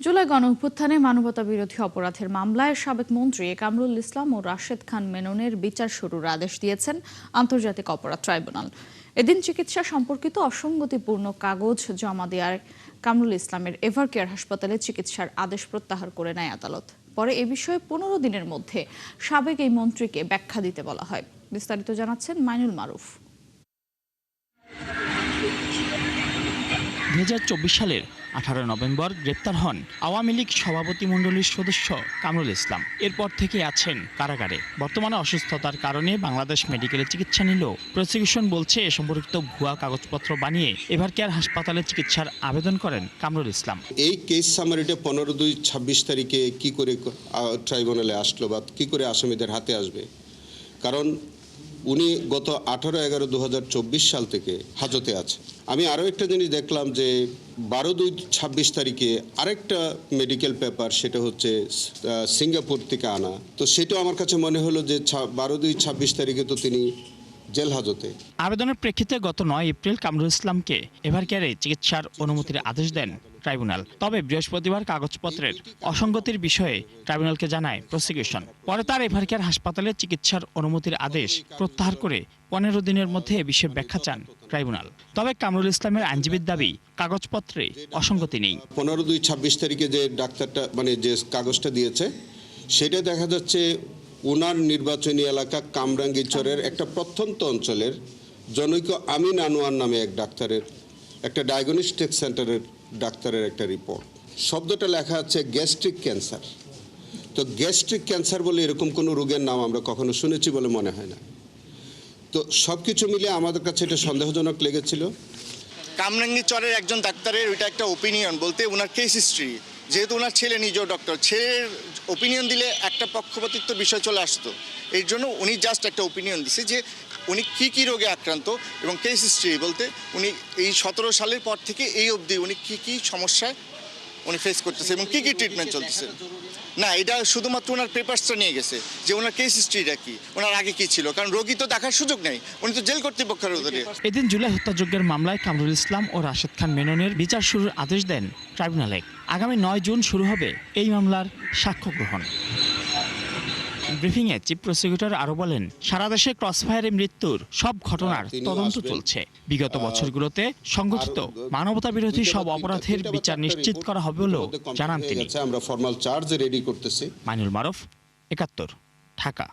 জুলাই গণঅভ্যুত্থানে মানবতাবিরোধী অপরাধের মামলায় সাবেক মন্ত্রী কামরুল ইসলাম ও রাশেদ খান মেননের বিচার শুরুর আদেশ দিয়েছেন আন্তর্জাতিক অপরাধ ট্রাইব্যুনাল। এদিন চিকিৎসা সম্পর্কিত অসঙ্গতিপূর্ণ কাগজ জমা দেওয়ায় কামরুল ইসলামের এভারকেয়ার হাসপাতালে চিকিৎসার আদেশ প্রত্যাহার করে নেয় আদালত। পরে এ বিষয়ে ১৫ দিনের মধ্যে সাবেক এই মন্ত্রীকে ব্যাখ্যা দিতে বলা হয়। বিস্তারিত জানাচ্ছেন মাইনুল মারুফ। ২০২৪ সালের 18 নভেম্বর গ্রেপ্তার হন আওয়ামী লীগ সভাপতিমণ্ডলীর সদস্য কামরুল ইসলাম। এরপর থেকে আছেন কারাগারে। বর্তমানে অসুস্থতার কারণে বাংলাদেশ মেডিকেলে চিকিৎসা নিলেও প্রসিকিউশন বলছে এ সম্পর্কিত ভুয়া কাগজপত্র বানিয়ে এভারকেয়ার হাসপাতালে চিকিৎসার আবেদন করেন কামরুল ইসলাম। এই কেস সামারিটা 15/2/26 তারিখে কি করে ট্রাইব্যুনালে আসলো বা কি করে আসামিদের হাতে আসবে, কারণ উনি গত 18/11/2024 সাল থেকে হাজতে আছে। আমি আরও একটা জিনিস দেখলাম যে 12/2/26 তারিখে আরেকটা মেডিকেল পেপার, সেটা হচ্ছে সিঙ্গাপুর থেকে আনা। তো সেটাও আমার কাছে মনে হলো যে 12/2/26 তারিখে তো তিনি জেল হাজতে। আবেদনের প্রেক্ষিতে গত 9 এপ্রিল কামরুল ইসলামকে এভারকেয়ারে চিকিৎসার অনুমতির আদেশ দেন ট্রাইব্যুনাল। তবে বৃহস্পতিবার কাগজপত্রের অসঙ্গতির বিষয়ে ট্রাইব্যুনালকে জানায় প্রসিকিউশন। পরে তার এভারকেয়ার হাসপাতালে চিকিৎসার অনুমতির আদেশ প্রত্যাহার করে 15 দিনের মধ্যে এ বিষয়ে ব্যাখ্যা চান ট্রাইব্যুনাল। তবে কামরুল ইসলামের আইনজীবীর দাবি কাগজপত্রে অসঙ্গতি নেই। 15/2/26 তারিখে যে ডাক্তারটা যে কাগজটা দিয়েছে, সেটা দেখা যাচ্ছে ওনার নির্বাচনী এলাকা কামরাঙ্গীরচরের একটা প্রত্যন্ত অঞ্চলের জনৈক আমিন আনোয়ার নামে এক ডাক্তারের, একটা ডায়াগনস্টিক সেন্টারের ডাক্তারের একটা রিপোর্ট। শব্দটা লেখা আছে গ্যাস্ট্রিক ক্যান্সার। তো গ্যাস্ট্রিক ক্যান্সার বলে এরকম কোনো রোগের নাম আমরা কখনো শুনেছি বলে মনে হয় না। তো সব কিছু মিলে আমাদের কাছে এটা সন্দেহজনক লেগেছিল। কামরাঙ্গীরচরের একজন ডাক্তারের ওইটা একটা ওপিনিয়ন বলতে ওনার কেস হিস্ট্রি, যেহেতু ওনার ছেলে নিজেও ডক্টর, ছেলের ওপিনিয়ন দিলে একটা পক্ষপাতিত্ব বিষয় চলে আসতো। এর জন্য উনি জাস্ট একটা ওপিনিয়ন দিছে যে উনি কী রোগে আক্রান্ত এবং কেস হিস্ট্রি বলতে উনি এই 17 সালের পর থেকে এই অবধি উনি কী সমস্যায় উনি ফেস করতেছে এবং কী ট্রিটমেন্ট চলতেছে। না, এটা শুধুমাত্র ওনার পেপারসটা নিয়ে গেছে যে ওনার কেস হিস্ট্রিটা কি, ওনার আগে কি ছিল, কারণ রোগী তো দেখার সুযোগ নেই, উনি তো জেল কর্তৃপক্ষের অধীনে। এদিন জুলাই হত্যাযজ্ঞের মামলায় কামরুল ইসলাম ও রাশেদ খান মেননের বিচার শুরুর আদেশ দেন ট্রাইব্যুনালে। আগামী 9 জুন শুরু হবে এই মামলার সাক্ষ্য গ্রহণ। ব্রিফিংয়ে চিফ প্রসিকিউটর আরও বলেন, সারা দেশে ক্রসফায়ারে মৃত্যুর সব ঘটনার তদন্ত চলছে। বিগত বছরগুলোতে সংগঠিত মানবতাবিরোধী সব অপরাধের বিচার নিশ্চিত করা হবে বলেও জানান তিনি। আমরা ফর্মাল চার্জ রেডি করতেছি। মাইনুল মারুফ, 71, ঢাকা।